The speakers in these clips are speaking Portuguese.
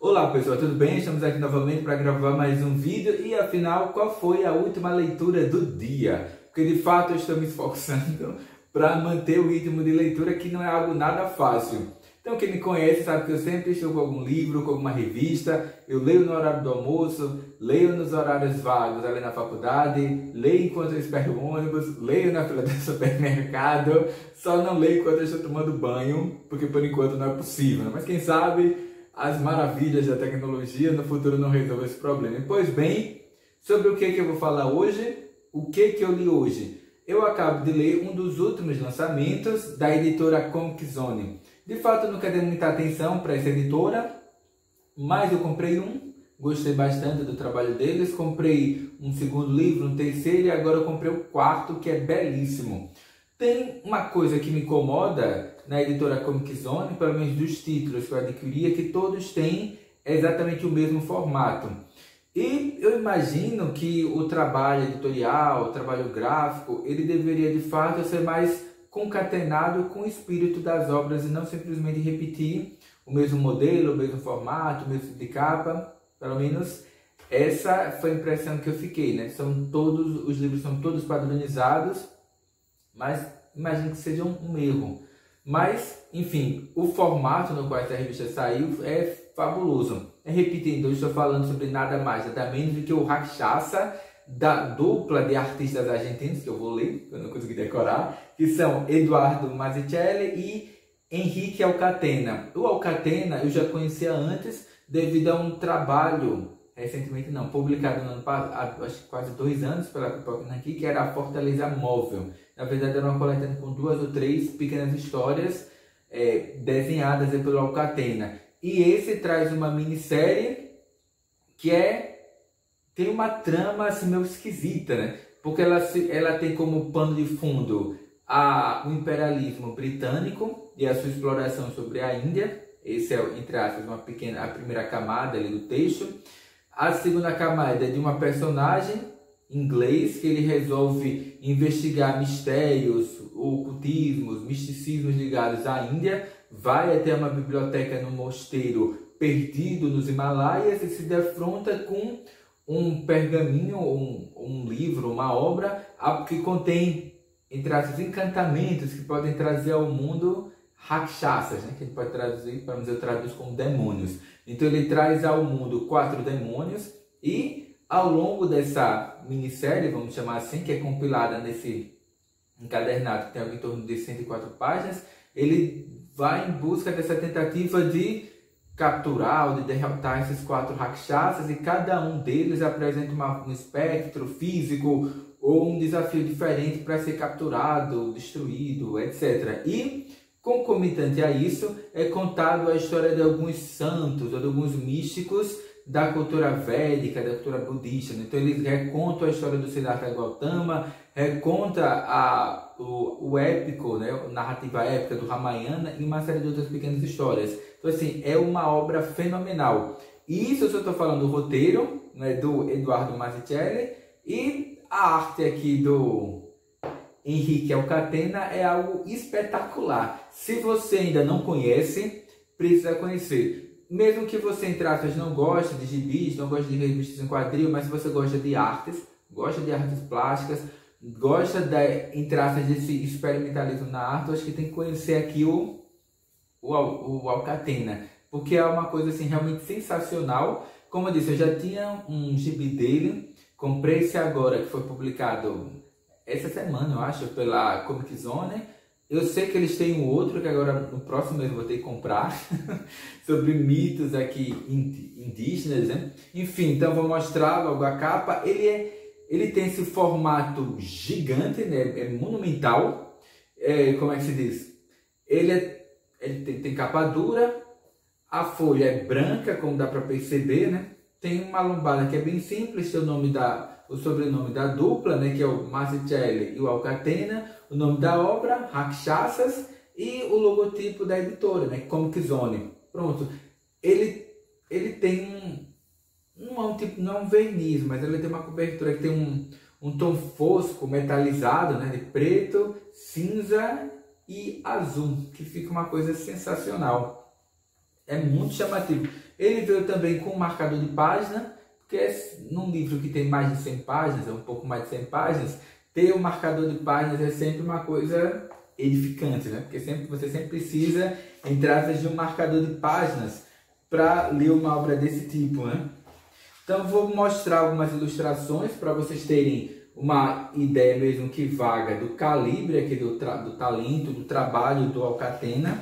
Olá pessoal, tudo bem? Estamos aqui novamente para gravar mais um vídeo e afinal, qual foi a última leitura do dia? Porque de fato eu estou me esforçando para manter o ritmo de leitura, que não é algo nada fácil. Então quem me conhece sabe que eu sempre estou com algum livro, com alguma revista, eu leio no horário do almoço, leio nos horários vagos ali na faculdade, leio enquanto eu espero o ônibus, leio na fila do supermercado, só não leio enquanto eu estou tomando banho, porque por enquanto não é possível, mas quem sabe as maravilhas da tecnologia no futuro não resolvem esse problema. Pois bem, sobre o que eu vou falar hoje, o que eu li hoje? Eu acabo de ler um dos últimos lançamentos da editora Comic Zone. De fato, eu nunca dei muita atenção para essa editora, mas eu comprei um, gostei bastante do trabalho deles, comprei um segundo livro, um terceiro e agora eu comprei o quarto, que é belíssimo. Tem uma coisa que me incomoda na editora Comic Zone, pelo menos dos títulos que eu adquiri, é que todos têm exatamente o mesmo formato. E eu imagino que o trabalho editorial, o trabalho gráfico, ele deveria de fato ser mais concatenado com o espírito das obras e não simplesmente repetir o mesmo modelo, o mesmo formato, o mesmo tipo de capa. Pelo menos essa foi a impressão que eu fiquei, né? Os livros são todos padronizados, mas imagino que seja um erro. Mas, enfim, o formato no qual essa revista saiu é fabuloso. Repetindo, eu estou falando sobre nada mais, nada menos do que o Rakshasa, da dupla de artistas argentinos, que eu vou ler, que eu não consegui decorar, que são Eduardo Mazzucchelli e Henrique Alcatena. O Alcatena eu já conhecia antes, devido a um trabalho, recentemente não, publicado no ano passado, acho que quase 2 anos pela Pipoca aqui, que era a Fortaleza Móvel. Na verdade, era uma coletânea com 2 ou 3 pequenas histórias desenhadas pelo Alcatena. E esse traz uma minissérie que tem uma trama assim, meio esquisita, né? Porque ela tem como pano de fundo o imperialismo britânico e a sua exploração sobre a Índia. Esse é, entre aspas, a primeira camada ali do texto. A segunda camada é de uma personagem inglês que ele resolve investigar mistérios, ocultismos, misticismos ligados à Índia, vai até uma biblioteca no mosteiro perdido nos Himalaias e se defronta com um pergaminho, um livro, uma obra que contém, entre aspas, encantamentos que podem trazer ao mundo rakshasas, né? Que a gente pode traduzir, para dizer, eu traduzo como demônios. Então ele traz ao mundo 4 demônios e ao longo dessa minissérie, vamos chamar assim, que é compilada nesse encadernado que tem algo em torno de 104 páginas, ele vai em busca dessa tentativa de capturar ou de derrotar esses 4 rakshasas e cada um deles apresenta um espectro físico ou um desafio diferente para ser capturado, destruído, etc. E, concomitante a isso, é contado a história de alguns santos ou de alguns místicos da cultura védica, da cultura budista. Então eles recontam a história do Siddhartha Gautama, reconta o épico, né, a narrativa épica do Ramayana e uma série de outras pequenas histórias. Então assim, é uma obra fenomenal. E isso eu só estou falando do roteiro, né, do Eduardo Mazzucchelli, e a arte aqui do Henrique Alcatena é algo espetacular. Se você ainda não conhece, precisa conhecer. Mesmo que você, entre aspas, não goste de gibis, não goste de revistas em quadril, mas se você gosta de artes plásticas, gosta, entre aspas, desse experimentalismo na arte, eu acho que tem que conhecer aqui o Alcatena, porque é uma coisa assim, realmente sensacional. Como eu disse, eu já tinha um gibi dele, comprei esse agora, que foi publicado essa semana, eu acho, pela Comic Zone. Eu sei que eles têm um outro que agora no próximo mês eu vou ter que comprar sobre mitos aqui indígenas, né? Enfim, então vou mostrar logo a capa. Ele tem esse formato gigante, né? É monumental. Como é que se diz? Ele tem capa dura, a folha é branca, como dá para perceber, né? Tem uma lombada que é bem simples, tem o sobrenome da dupla, né, que é o Mazzucchelli e o Alcatena, o nome da obra, Rakshasas, e o logotipo da editora, né, Comic Zone. Pronto. Ele tem não é um verniz, mas ele tem uma cobertura que tem um tom fosco, metalizado, né, de preto, cinza e azul, que fica uma coisa sensacional. É muito chamativo. Ele veio também com um marcador de página, porque num livro que tem mais de 100 páginas, um pouco mais de 100 páginas, ter um marcador de páginas é sempre uma coisa edificante, né? Porque você sempre precisa entrar de um marcador de páginas para ler uma obra desse tipo, né? Então vou mostrar algumas ilustrações para vocês terem uma ideia mesmo que vaga do calibre aqui do talento, do trabalho do Alcatena,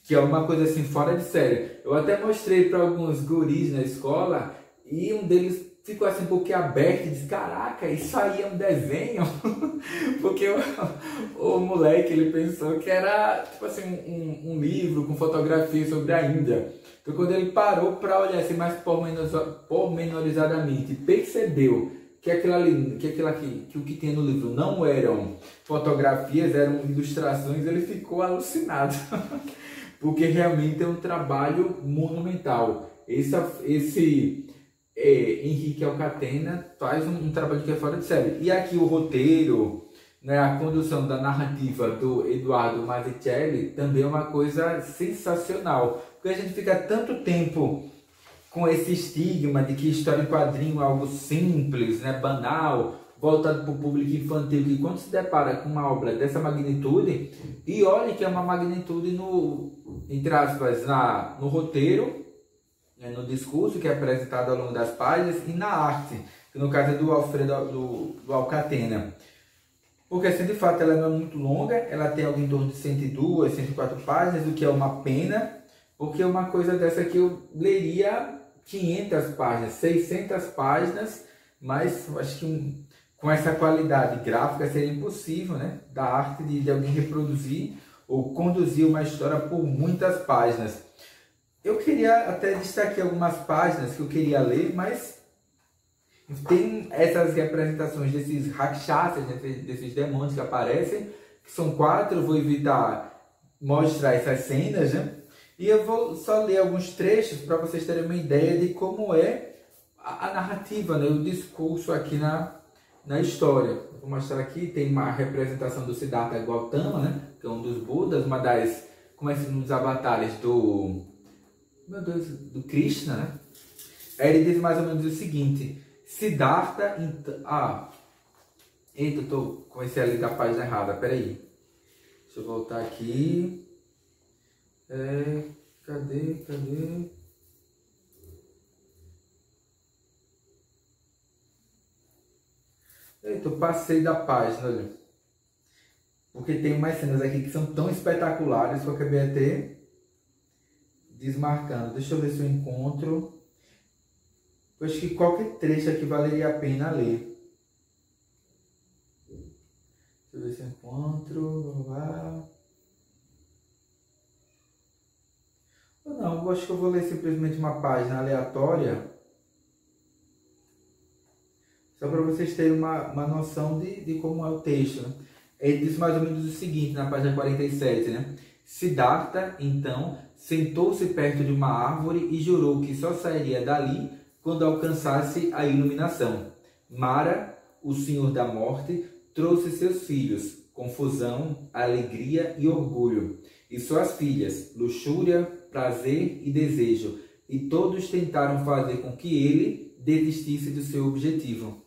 que é uma coisa assim fora de série. Eu até mostrei para alguns guris na escola e um deles ficou assim um pouquinho aberto e disse: caraca, isso aí é um desenho? Porque o moleque, ele pensou que era tipo assim um livro com fotografia sobre a Índia. Então quando ele parou para olhar assim mais pormenorizadamente, percebeu que que o que tinha no livro não eram fotografias, eram ilustrações, ele ficou alucinado. Porque realmente é um trabalho monumental. Henrique Alcatena faz um trabalho que é fora de série. E aqui o roteiro, né, a condução da narrativa do Eduardo Mazzucchelli também é uma coisa sensacional. Porque a gente fica tanto tempo com esse estigma de que história em quadrinho é algo simples, né, banal, voltado para o público infantil, que quando se depara com uma obra dessa magnitude, e olha que é uma magnitude entre aspas, no roteiro, no discurso que é apresentado ao longo das páginas, e na arte, que no caso é do Alfredo do Alcatena. Porque assim, de fato, ela não é muito longa, ela tem algo em torno de 102, 104 páginas, o que é uma pena, porque uma coisa dessa aqui eu leria 500 páginas, 600 páginas, mas eu acho que com essa qualidade gráfica seria impossível, né, da arte de alguém reproduzir ou conduzir uma história por muitas páginas. Eu queria até destacar algumas páginas que eu queria ler, mas tem essas representações desses rakshasas, desses demônios que aparecem, que são 4, eu vou evitar mostrar essas cenas, né? E eu vou só ler alguns trechos para vocês terem uma ideia de como é a narrativa, né? O discurso aqui na história. Vou mostrar aqui, tem uma representação do Siddhartha Gautama, né? Que é um dos Budas, uma das, um dos avatares do Krishna, né? Aí ele diz mais ou menos o seguinte: Siddhartha, eita, comecei a ler da página errada, peraí. Deixa eu voltar aqui. Cadê? Eita, eu passei da página, olha. Porque tem umas cenas aqui que são tão espetaculares que eu acabei até desmarcando. Deixa eu ver se eu encontro. Eu acho que qualquer trecho aqui valeria a pena ler. Deixa eu ver se eu encontro. Ou não, eu acho que eu vou ler simplesmente uma página aleatória, só para vocês terem uma noção de como é o texto, né? Ele diz mais ou menos o seguinte na página 47, né? Siddhartha, então, sentou-se perto de uma árvore e jurou que só sairia dali quando alcançasse a iluminação. Mara, o senhor da morte, trouxe seus filhos, confusão, alegria e orgulho, e suas filhas, luxúria, prazer e desejo, e todos tentaram fazer com que ele desistisse do seu objetivo.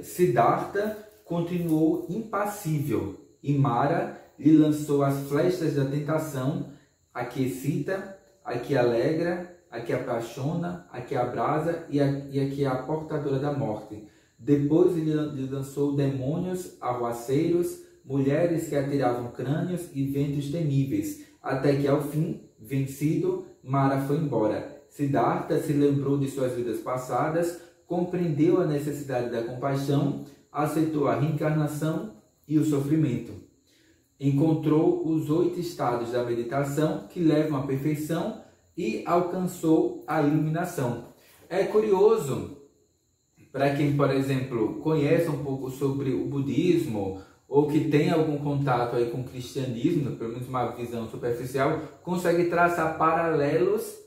Siddhartha continuou impassível, e Mara lhe lançou as flechas da tentação, a que excita, a que alegra, a que apaixona, a que abrasa e a que é a portadora da morte. Depois lhe lançou demônios, arruaceiros, mulheres que atiravam crânios e ventos temíveis, até que ao fim, vencido, Mara foi embora. Siddhartha se lembrou de suas vidas passadas, compreendeu a necessidade da compaixão, aceitou a reencarnação e o sofrimento. Encontrou os 8 estados da meditação que levam à perfeição e alcançou a iluminação. É curioso, para quem, por exemplo, conhece um pouco sobre o budismo, ou que tem algum contato aí com o cristianismo, pelo menos uma visão superficial, consegue traçar paralelos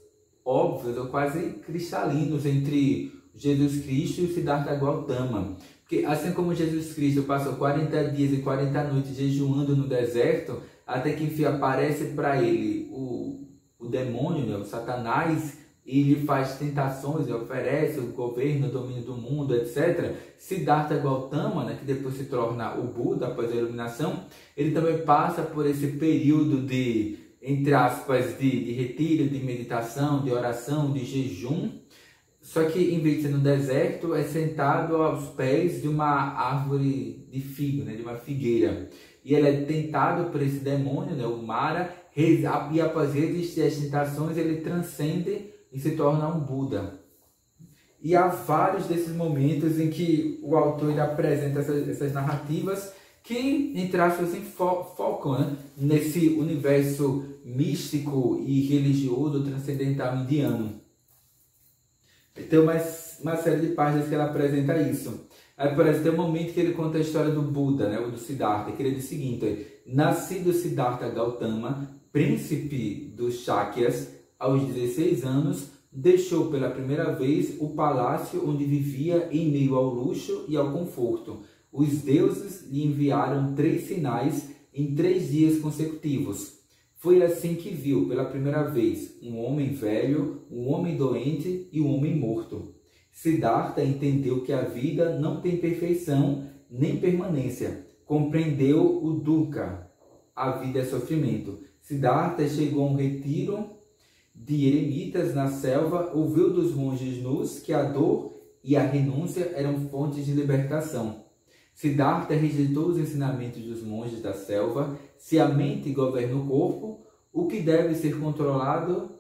óbvios ou quase cristalinos entre Jesus Cristo e o Siddhartha Gautama. Porque assim como Jesus Cristo passou 40 dias e 40 noites jejuando no deserto, até que enfim aparece para ele o o demônio, né, o Satanás, ele faz tentações, ele oferece o governo, o domínio do mundo, etc. Siddhartha Gautama, né, que depois se torna o Buda após a iluminação, ele também passa por esse período de, entre aspas, de retiro, de meditação, de oração, de jejum. Só que em vez de ser no deserto, é sentado aos pés de uma árvore de figo, né, de uma figueira. E ele é tentado por esse demônio, né, o Mara, e após resistir às tentações, ele transcende e se torna um Buda. E há vários desses momentos em que o autor ele apresenta essas narrativas que, entre aspas, focam, né, nesse universo místico e religioso transcendental indiano. Tem uma série de páginas que ela apresenta isso. Aí, por exemplo, tem um momento que ele conta a história do Buda, né, ou do Siddhartha, que ele diz o seguinte: nascido Siddhartha Gautama, príncipe dos Shakyas, aos 16 anos, deixou pela primeira vez o palácio onde vivia em meio ao luxo e ao conforto. Os deuses lhe enviaram 3 sinais em 3 dias consecutivos. Foi assim que viu pela primeira vez um homem velho, um homem doente e um homem morto. Siddhartha entendeu que a vida não tem perfeição nem permanência. Compreendeu o dukkha, a vida é sofrimento. Siddhartha chegou a um retiro de eremitas na selva, ouviu dos monges nus que a dor e a renúncia eram fontes de libertação. Siddhartha rejeitou os ensinamentos dos monges da selva. Se a mente governa o corpo, o que deve ser controlado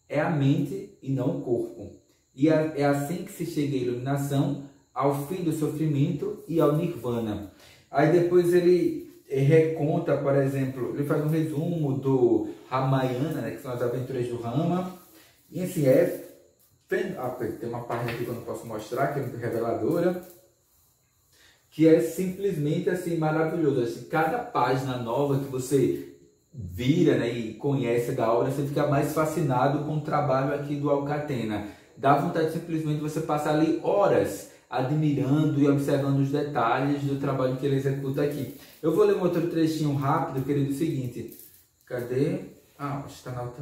é a mente e não o corpo. E é assim que se chega à iluminação, ao fim do sofrimento e ao nirvana. Aí depois ele reconta, por exemplo, ele faz um resumo do Ramayana, né, que são as aventuras do Rama. E assim, tem uma página aqui que eu não posso mostrar, que é muito reveladora, que é simplesmente assim maravilhoso. Assim, cada página nova que você vira, né, e conhece da obra, você fica mais fascinado com o trabalho aqui do Alcatena. Dá vontade simplesmente você passar ali horas admirando e observando os detalhes do trabalho que ele executa aqui. Eu vou ler um outro trechinho rápido que ele diz o seguinte. Cadê? Acho que está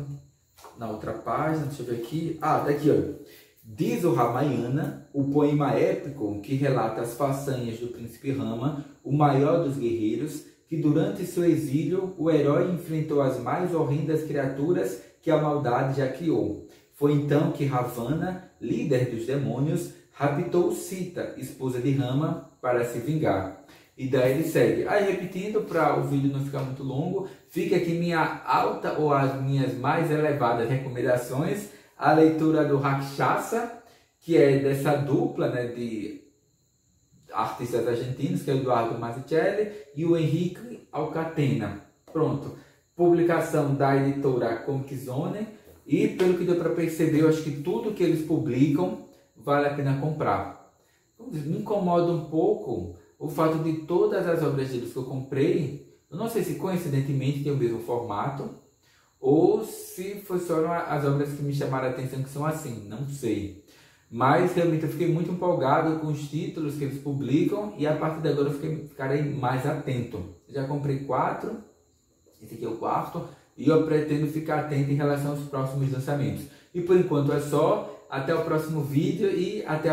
na outra página, deixa eu ver aqui. Tá aqui, olha. Diz o Ramayana, o poema épico que relata as façanhas do príncipe Rama, o maior dos guerreiros, que durante seu exílio o herói enfrentou as mais horrendas criaturas que a maldade já criou. Foi então que Ravana, líder dos demônios, raptou Sita, esposa de Rama, para se vingar. E daí ele segue. Aí, repetindo, para o vídeo não ficar muito longo, fica aqui minha alta ou as minhas mais elevadas recomendações. A leitura do Rakshasa, que é dessa dupla, né, de artistas argentinos, que é o Eduardo Mazzucchelli e o Henrique Alcatena. Pronto. Publicação da editora Comic Zone. E pelo que deu para perceber, eu acho que tudo que eles publicam vale a pena comprar. Me incomoda um pouco o fato de todas as obras deles que eu comprei, eu não sei se coincidentemente tem o mesmo formato, ou se foram as obras que me chamaram a atenção que são assim, não sei. Mas realmente eu fiquei muito empolgado com os títulos que eles publicam e a partir de agora eu ficarei mais atento. Já comprei 4, esse aqui é o 4º, e eu pretendo ficar atento em relação aos próximos lançamentos. E por enquanto é só, até o próximo vídeo e até a